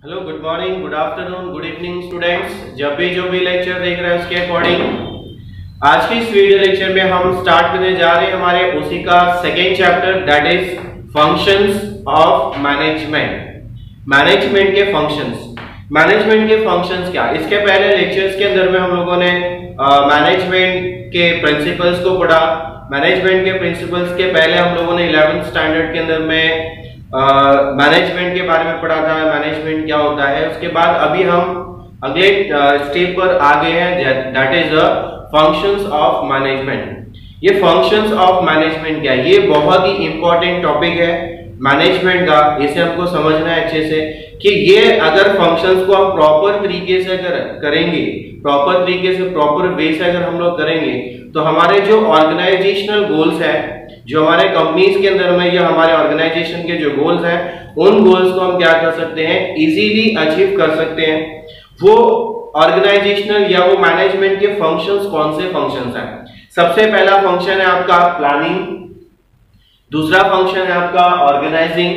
Hello, good morning, good afternoon, good evening students. जब भी जो भी लेक्चर देख रहे हैं उसके अकॉर्डिंग आज की इस वीडियो लेक्चर में हम स्टार्ट करने जा रहे हैं हमारे उसी का second chapter, that is functions of management. Management के फंक्शंस क्या। इसके पहले लेक्चर्स के अंदर में हम लोगों ने मैनेजमेंट के प्रिंसिपल्स को पढ़ा। मैनेजमेंट के प्रिंसिपल्स के पहले हम लोगों ने 11th स्टैंडर्ड के अंदर में मैनेजमेंट के बारे में पढ़ा था, मैनेजमेंट क्या होता है। उसके बाद अभी हम अगले स्टेप पर आ गए हैं, that is functions of management. ये फंक्शंस ऑफ मैनेजमेंट क्या है, ये बहुत ही इंपॉर्टेंट टॉपिक है मैनेजमेंट का। इसे हमको समझना है अच्छे से कि ये अगर फंक्शंस को हम प्रॉपर तरीके से करेंगे, प्रॉपर तरीके से, प्रॉपर वे से अगर हम लोग करेंगे तो हमारे जो ऑर्गेनाइजेशनल गोल्स है, जो हमारे कंपनीज के अंदर में या हमारे ऑर्गेनाइजेशन के जो गोल्स हैं, उन गोल्स को हम क्या कर सकते हैं, इजीली अचीव कर सकते हैं। वो ऑर्गेनाइजेशनल या वो मैनेजमेंट के फंक्शंस कौन से फंक्शंस हैं। सबसे पहला फंक्शन है आपका प्लानिंग, दूसरा फंक्शन है आपका ऑर्गेनाइजिंग,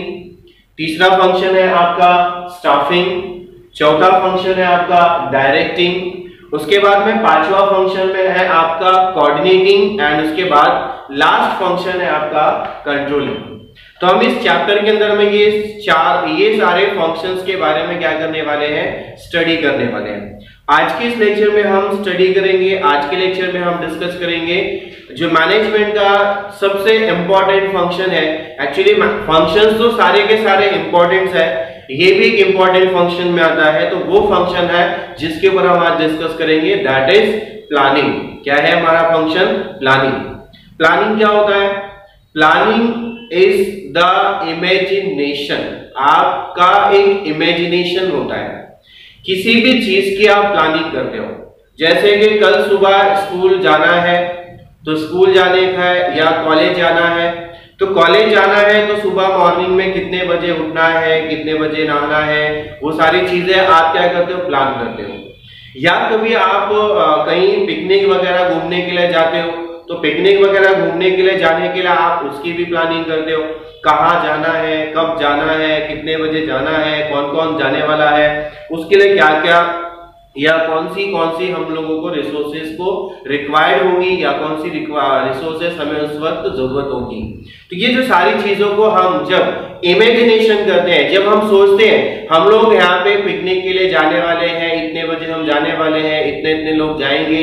तीसरा फंक्शन है आपका स्टाफिंग, चौथा फंक्शन है आपका डायरेक्टिंग, उसके बाद में पांचवा फंक्शन में है आपका कोऑर्डिनेटिंग एंड उसके बाद लास्ट फंक्शन है आपका कंट्रोलिंग। तो हम इस चैप्टर के अंदर में ये सारे फंक्शंस के बारे में क्या करने वाले हैं, स्टडी करने वाले हैं। आज के इस लेक्चर में हम स्टडी करेंगे, आज के लेक्चर में हम डिस्कस करेंगे जो मैनेजमेंट का सबसे इंपॉर्टेंट फंक्शन है। एक्चुअली फंक्शंस तो सारे के सारे इंपॉर्टेंट है, ये भी एक इंपॉर्टेंट फंक्शन में आता है। तो वो फंक्शन है जिसके ऊपर हम आज डिस्कस करेंगे, दैट इज प्लानिंग। क्या है हमारा फंक्शन, प्लानिंग। प्लानिंग क्या होता है, प्लानिंग इज द इमेजिनेशन। आपका एक इमेजिनेशन होता है, किसी भी चीज की आप प्लानिंग करते हो। जैसे कि कल सुबह स्कूल जाना है तो स्कूल जाने का है, या कॉलेज जाना है तो कॉलेज जाना है, तो सुबह मॉर्निंग में कितने बजे उठना है, कितने बजे नहाना है, वो सारी चीजें आप क्या करते हो, प्लान करते हो। या कभी आप कहीं पिकनिक वगैरह घूमने के लिए जाते हो, तो पिकनिक वगैरह घूमने के लिए जाने के लिए आप उसकी भी प्लानिंग करते हो, कहाँ जाना है, कब जाना है, कितने बजे जाना है, कौन कौन जाने वाला है, उसके लिए क्या क्या या कौन सी हम लोगों को रिसोर्सेज को रिक्वायर्ड होगी, या कौन सी रिसोर्सेज हमें उस वक्त जरूरत होगी। तो ये जो सारी चीजों को हम जब इमेजिनेशन करते हैं, जब हम सोचते हैं हम लोग यहाँ पे पिकनिक के लिए जाने वाले हैं, इतने बजे हम जाने वाले हैं, इतने इतने लोग जाएंगे,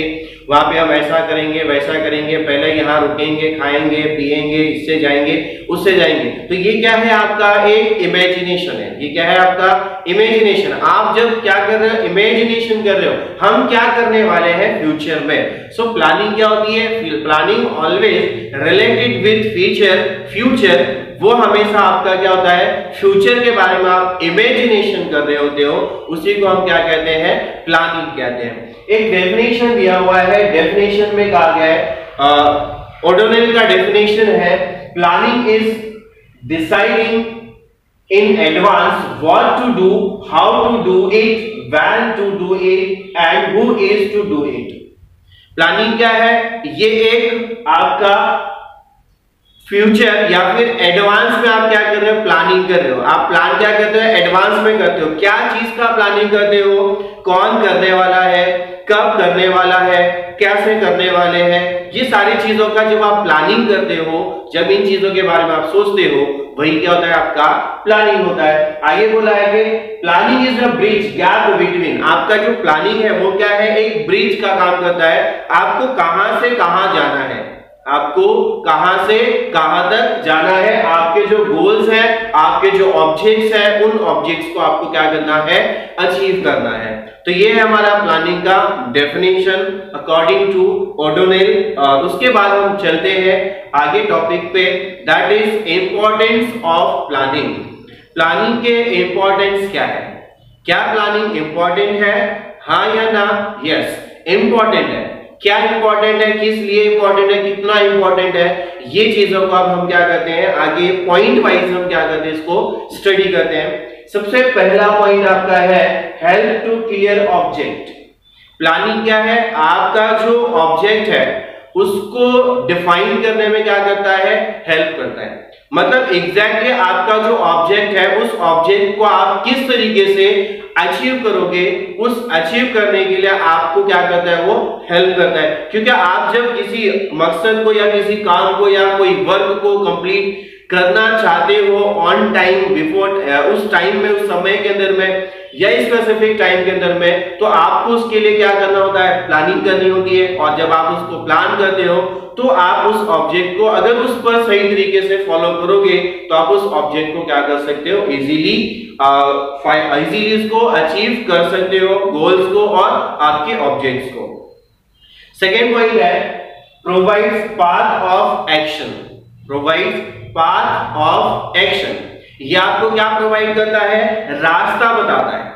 वहां पे हम ऐसा करेंगे वैसा करेंगे, पहले यहाँ रुकेंगे, खाएंगे पिएंगे, इससे जाएंगे उससे जाएंगे। तो ये क्या है, आपका एक इमेजिनेशन है। ये क्या है, आपका इमेजिनेशन। आप जब क्या कर रहे हो, इमेजिनेशन कर रहे हो, हम क्या करने वाले हैं फ्यूचर में। सो प्लानिंग क्या होती है, planning always related with future. वो हमेशा आपका क्या होता है, फ्यूचर के बारे में आप इमेजिनेशन कर रहे होते हो, उसी को हम क्या कहते हैं, प्लानिंग कहते हैं। एक डेफिनेशन दिया हुआ है, डेफिनेशन में कहा गया है, ओडोनेल का डेफिनेशन है, planning is deciding in advance what to do, how to do it, when to do it and who is to do it। Planning क्या है, ये एक आपका फ्यूचर या फिर एडवांस में आप क्या कर रहे हो, प्लानिंग कर रहे हो। आप प्लान क्या करते हो, एडवांस में करते हो। क्या चीज का प्लानिंग करते हो, कौन करने वाला है, कब करने वाला है, कैसे करने वाले हैं, ये सारी चीजों का जब आप प्लानिंग करते हो, जब इन चीजों के बारे में आप सोचते हो, वही क्या होता है, आपका प्लानिंग होता है। आगे बोला है कि planning is a bridge gap between. आपका जो प्लानिंग है वो क्या है, एक ब्रिज का काम करता है। आपको कहां से कहां जाना है, आपको कहां से कहां तक जाना है, आपके जो गोल्स हैं, आपके जो ऑब्जेक्ट्स हैं, उन ऑब्जेक्ट्स को आपको क्या करना है, अचीव करना है। तो ये है हमारा प्लानिंग का डेफिनेशन अकॉर्डिंग टू ओडोनेल। उसके बाद हम चलते हैं आगे टॉपिक पे, that is importance of planning. Planning के इंपॉर्टेंस क्या है, क्या प्लानिंग इंपॉर्टेंट है, हाँ या ना, यस इंपॉर्टेंट है। क्या इंपॉर्टेंट है, किस लिए इंपॉर्टेंट है, कितना इंपॉर्टेंट है, ये चीजों को अब हम क्या करते हैं, आगे पॉइंट वाइज हम क्या करते हैं, इसको स्टडी करते हैं। सबसे पहला पॉइंट आपका है help to clear object. Planning क्या है, आपका जो ऑब्जेक्ट है उसको डिफाइन करने में क्या करता है, हेल्प करता है। मतलब एग्जैक्टली आपका जो ऑब्जेक्ट है उस ऑब्जेक्ट को आप किस तरीके से अचीव करोगे, उस अचीव करने के लिए आपको क्या करता है, वो हेल्प करता है। क्योंकि आप जब किसी मकसद को या किसी काम को या कोई वर्क को कंप्लीट करना चाहते हो ऑन टाइम, बिफोर उस टाइम में, उस समय के अंदर में या स्पेसिफिक टाइम के अंदर में, तो आपको उसके लिए क्या करना होता है, प्लानिंग करनी होती है। और जब आप उसको प्लान करते हो तो आप उस ऑब्जेक्ट को अगर उस पर सही तरीके से फॉलो करोगे तो आप उस ऑब्जेक्ट को क्या कर सकते हो, इजीली इसको अचीव कर सकते हो, गोल्स को और आपके ऑब्जेक्ट्स को। सेकेंड पॉइंट है provides path of action. Provides path of action, ये आपको क्या प्रोवाइड करता है, रास्ता बताता है।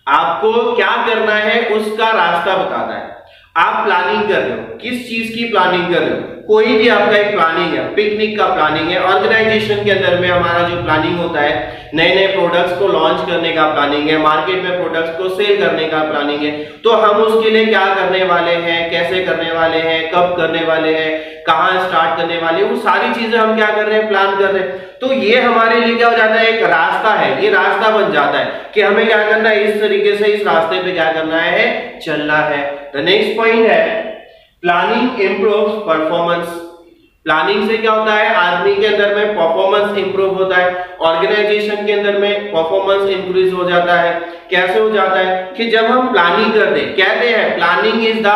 आपको क्या करना है उसका रास्ता बताता है। आप प्लानिंग कर रहे हो, किस चीज की प्लानिंग कर रहे हो, कोई भी आपका एक प्लानिंग है, पिकनिक का प्लानिंग है, ऑर्गेनाइजेशन के अंदर में हमारा जो प्लानिंग होता है, नए नए प्रोडक्ट्स को लॉन्च करने का प्लानिंग है, मार्केट में प्रोडक्ट्स को सेल करने का प्लानिंग है, तो हम उसके लिए क्या करने वाले हैं, कैसे करने वाले हैं, कब करने वाले हैं, कहां स्टार्ट करने वाले, वो सारी चीजें हम क्या कर रहे हैं, प्लान कर रहे हैं। तो ये हमारे लिए क्या हो जाता है, एक रास्ता है, ये रास्ता बन जाता है कि हमें क्या करना है, इस तरीके से इस रास्ते पे क्या करना है, चलना है। द नेक्स्ट पॉइंट है प्लानिंग इंप्रूव्स परफॉर्मेंस। प्लानिंग से क्या होता है, आदमी के अंदर में परफॉर्मेंस इंप्रूव होता है, ऑर्गेनाइजेशन के अंदर में परफॉर्मेंस इंक्रीज हो जाता है। कैसे हो जाता है कि जब हम प्लानिंग करते हैं, कहते हैं planning is the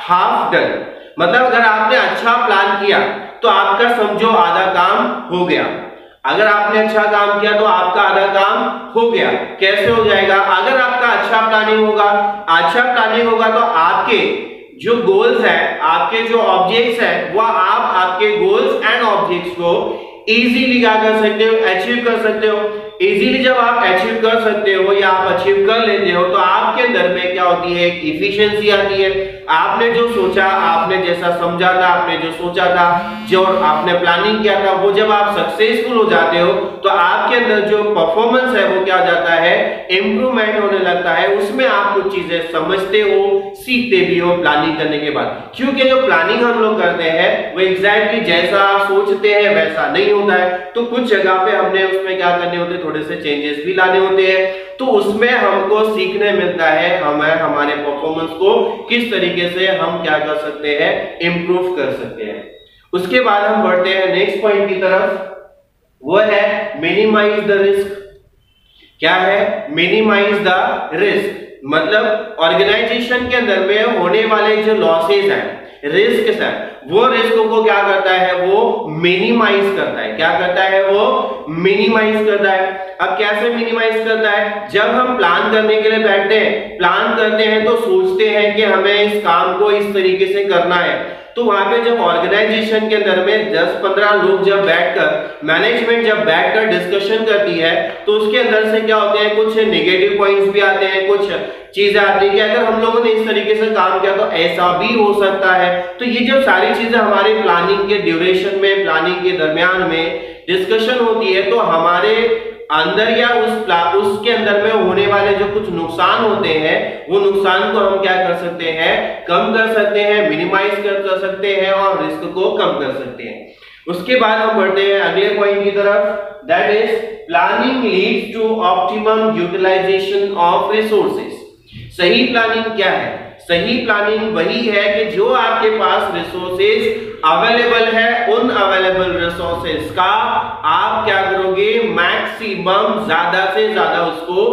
half done, मतलब अगर आपने अच्छा प्लान किया तो आपका समझो आधा काम हो गया। अगर आपने अच्छा काम किया तो आपका आधा काम हो गया। कैसे हो जाएगा, अगर आपका अच्छा प्लानिंग होगा तो आपके जो गोल्स है, आपके जो ऑब्जेक्ट्स है, वो आप आपके गोल्स एंड ऑब्जेक्ट्स को इजीली क्या कर सकते हो, अचीव कर सकते हो। इजीली जब आप अचीव कर सकते हो या आप अचीव कर लेते हो तो आपके अंदर में क्या होती है, एक इफिशिएंसी आती है। आपने जो सोचा, आपने जैसा समझा था, आपने जो सोचा था, जो आपने प्लानिंग किया था, वो जब आप सक्सेसफुल हो जाते हो तो आपके अंदर जो परफॉर्मेंस है वो क्या हो जाता है, इंप्रूवमेंट होने लगता है। उसमें आप कुछ चीजें समझते हो, सीखते भी हो प्लानिंग करने के बाद। क्योंकि जो प्लानिंग हम लोग करते हैं वो एग्जैक्टली जैसा सोचते हैं वैसा नहीं होता है, तो कुछ जगह पे हमने उसमें क्या करने होते हैं, थोड़े से चेंजेस भी लाने होते हैं। तो उसमें हमको सीखने मिलता है हमें हमारे परफॉर्मेंस को किस तरीके से हम क्या कर सकते हैं, इंप्रूव कर सकते हैं। उसके बाद हम बढ़ते हैं नेक्स्ट पॉइंट की तरफ, वो है मिनिमाइज द रिस्क। क्या है, मिनिमाइज द रिस्क, मतलब ऑर्गेनाइजेशन के अंदर में होने वाले जो लॉसेस हैं, रिस्क है, वो रिस्क को क्या करता है, वो मिनिमाइज करता है। क्या करता है, वो मिनिमाइज करता है। अब कैसे मिनिमाइज करता है, जब हम प्लान करने के लिए बैठते हैं, प्लान करते हैं तो सोचते हैं कि हमें इस काम को इस तरीके से करना है, तो वहां पे जब ऑर्गेनाइजेशन के अंदर में 10-15 लोग जब बैठकर, मैनेजमेंट जब बैठकर डिस्कशन करती है तो उसके अंदर से क्या होते हैं, कुछ नेगेटिव पॉइंट्स भी आते हैं, कुछ चीजें आती है कि अगर हम लोगों ने इस तरीके से काम किया तो ऐसा भी हो सकता है। तो ये जब सारी चीजें हमारे प्लानिंग के ड्यूरेशन में, प्लानिंग के दरमियान में डिस्कशन होती है तो हमारे अंदर या उसके अंदर में होने वाले जो कुछ नुकसान होते हैं, वो नुकसान को हम क्या कर सकते हैं, कम कर सकते हैं, मिनिमाइज कर सकते हैं और रिस्क को कम कर सकते हैं। उसके बाद हम बढ़ते हैं अगले पॉइंट की तरफ, that is planning leads to optimum utilisation of resources. सही प्लानिंग क्या है, सही प्लानिंग वही है कि जो आपके पास रिसोर्सेज अवेलेबल है, उन अवेलेबल रिसोर्सेज का आप क्या करोगे, मैक्सिमम, ज्यादा से ज्यादा उसको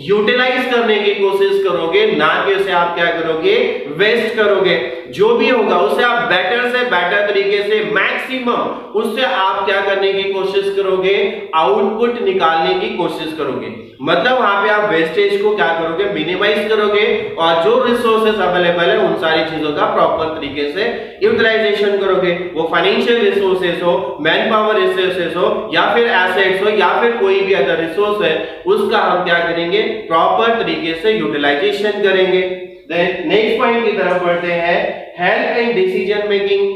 यूटिलाइज करने की कोशिश करोगे, ना कि उसे आप क्या करोगे, वेस्ट करोगे। जो भी होगा उसे आप बेटर से बेटर तरीके से, मैक्सिमम उससे आप क्या करने की कोशिश करोगे, आउटपुट निकालने की कोशिश करोगे। मतलब वहां पे आप वेस्टेज को क्या करोगे, मिनिमाइज करोगे और जो रिसोर्सेज अवेलेबल है उन सारी चीजों का प्रॉपर तरीके से यूटिलाइजेशन करोगे। वो फाइनेंशियल रिसोर्सेज हो, मैन पावर रिसोर्सेज हो, या फिर एसेट्स हो, या फिर कोई भी अदर रिसोर्स है, उसका हम क्या करेंगे, प्रॉपर तरीके से यूटिलाइजेशन करेंगे। नेक्स्ट पॉइंट की तरफ बढ़ते हैं, help in decision making.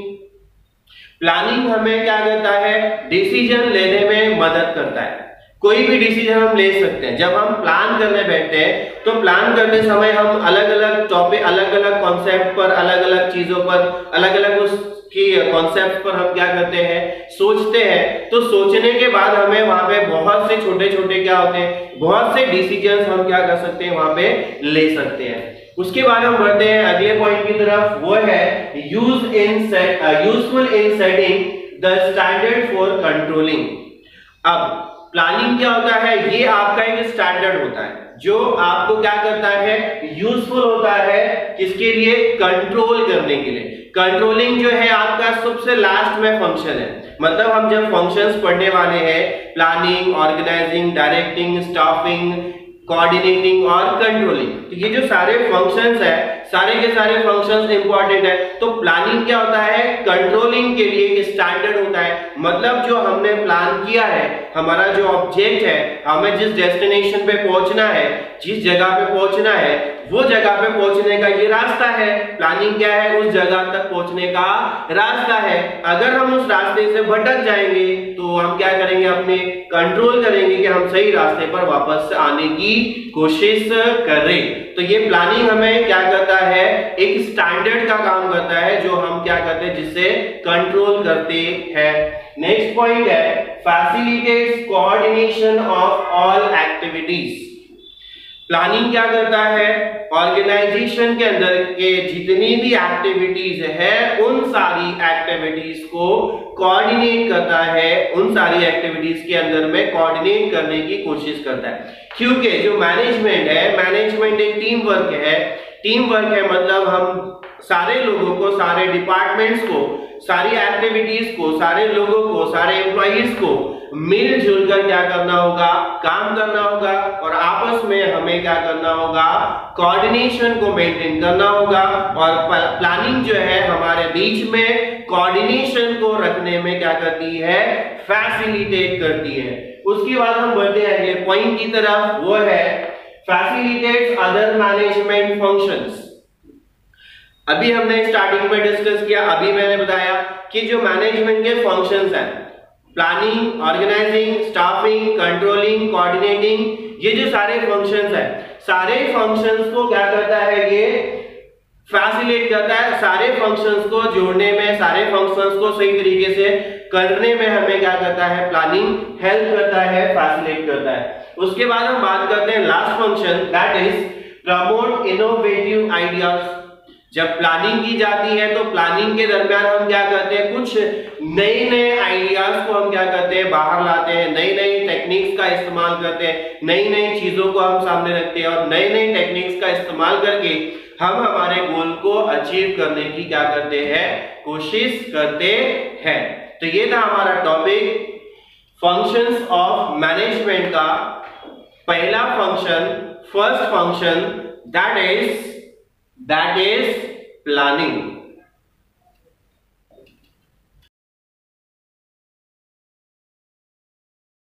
Planning हमें क्या करता है, डिसीजन लेने में मदद करता है। कोई भी डिसीजन हम ले सकते हैं। जब हम प्लान करने बैठते हैं तो प्लान करते समय हम अलग अलग टॉपिक, अलग अलग कॉन्सेप्ट पर, अलग अलग चीजों पर, अलग अलग उस की कॉन्सेप्ट पर हम क्या करते हैं, सोचते हैं, तो सोचने के बाद हमें वहां पे बहुत से छोटे छोटे क्या होते हैं, बहुत से डिसीजंस हम क्या कर सकते हैं, वहां पे ले सकते हैं। उसके बाद हम बढ़ते हैं अगले पॉइंट की तरफ, वो है useful in setting the standard for controlling. अब प्लानिंग क्या होता है, ये आपका एक स्टैंडर्ड होता है जो आपको क्या करता है, यूजफुल होता है किसके लिए, कंट्रोल करने के लिए। कंट्रोलिंग जो है आपका सबसे लास्ट में फंक्शन है, मतलब हम जब फंक्शंस पढ़ने वाले हैं, planning, organising, directing, staffing, coordinating और कंट्रोलिंग, तो ये जो सारे फंक्शंस है, सारे के सारे फंक्शंस इंपॉर्टेंट है। तो प्लानिंग क्या होता है, कंट्रोलिंग के लिए एक स्टैंडर्ड होता है, मतलब जो हमने प्लान किया है, हमारा जो ऑब्जेक्ट है, हमें जिस डेस्टिनेशन पे पहुंचना है, जिस जगह पे पहुंचना है, वो जगह पे पहुंचने का ये रास्ता है। प्लानिंग क्या है, उस जगह तक पहुंचने का रास्ता है। अगर हम उस रास्ते से भटक जाएंगे तो हम क्या करेंगे, अपने कंट्रोल करेंगे कि हम सही रास्ते पर वापस आने की कोशिश करें। तो ये प्लानिंग हमें क्या करता है, एक स्टैंडर्ड का काम करता है जो हम क्या करते हैं, जिससे कंट्रोल करते हैं। नेक्स्ट पॉइंट है facilitates coordination of all activities. Planning क्या करता है, ऑर्गेनाइजेशन के अंदर के जितनी भी एक्टिविटीज है, उन सारी एक्टिविटीज को कोऑर्डिनेट करता है, उन सारी एक्टिविटीज के अंदर में कोऑर्डिनेट करने की कोशिश करता है। क्योंकि जो मैनेजमेंट है, मैनेजमेंट एक टीम वर्क है। टीम वर्क है मतलब हम सारे लोगों को, सारे डिपार्टमेंट्स को, सारी एक्टिविटीज को, सारे लोगों को, सारे एम्प्लॉइज को मिलजुल कर क्या करना होगा, काम करना होगा, और आपस में हमें क्या करना होगा, कोऑर्डिनेशन को मेंटेन करना होगा। और प्लानिंग जो है हमारे बीच में कोऑर्डिनेशन को रखने में क्या करती है, फैसिलिटेट करती है। उसके बाद हम बढ़ते हैं अगले पॉइंट की तरफ, वो है फैसिलिटेट्स अदर मैनेजमेंट फंक्शंस। अभी हमने स्टार्टिंग में डिस्कस किया, अभी मैंने बताया कि जो मैनेजमेंट के फंक्शंस हैं, planning, organising, staffing, controlling, coordinating, ये जो सारे फंक्शंस हैं, सारे फंक्शंस को क्या करता है, ये फैसिलिटेट करता है। सारे फंक्शंस को जोड़ने में, सारे फंक्शंस को सही तरीके से करने में हमें क्या करता है, प्लानिंग हेल्प करता है, फैसिलिटेट करता है। उसके बाद हम बात करते हैं last function, that is promote innovative ideas. जब प्लानिंग की जाती है तो प्लानिंग के दरमियान हम क्या करते हैं, कुछ नए नए आइडियाज को हम क्या करते हैं, बाहर लाते हैं, नई नई टेक्निक्स का इस्तेमाल करते हैं, नई नई चीजों को हम सामने रखते हैं, और नई नई टेक्निक्स का इस्तेमाल करके हम हमारे गोल को अचीव करने की क्या करते हैं, कोशिश करते हैं। तो ये था हमारा टॉपिक, फंक्शंस ऑफ मैनेजमेंट का पहला function, first function, that is planning.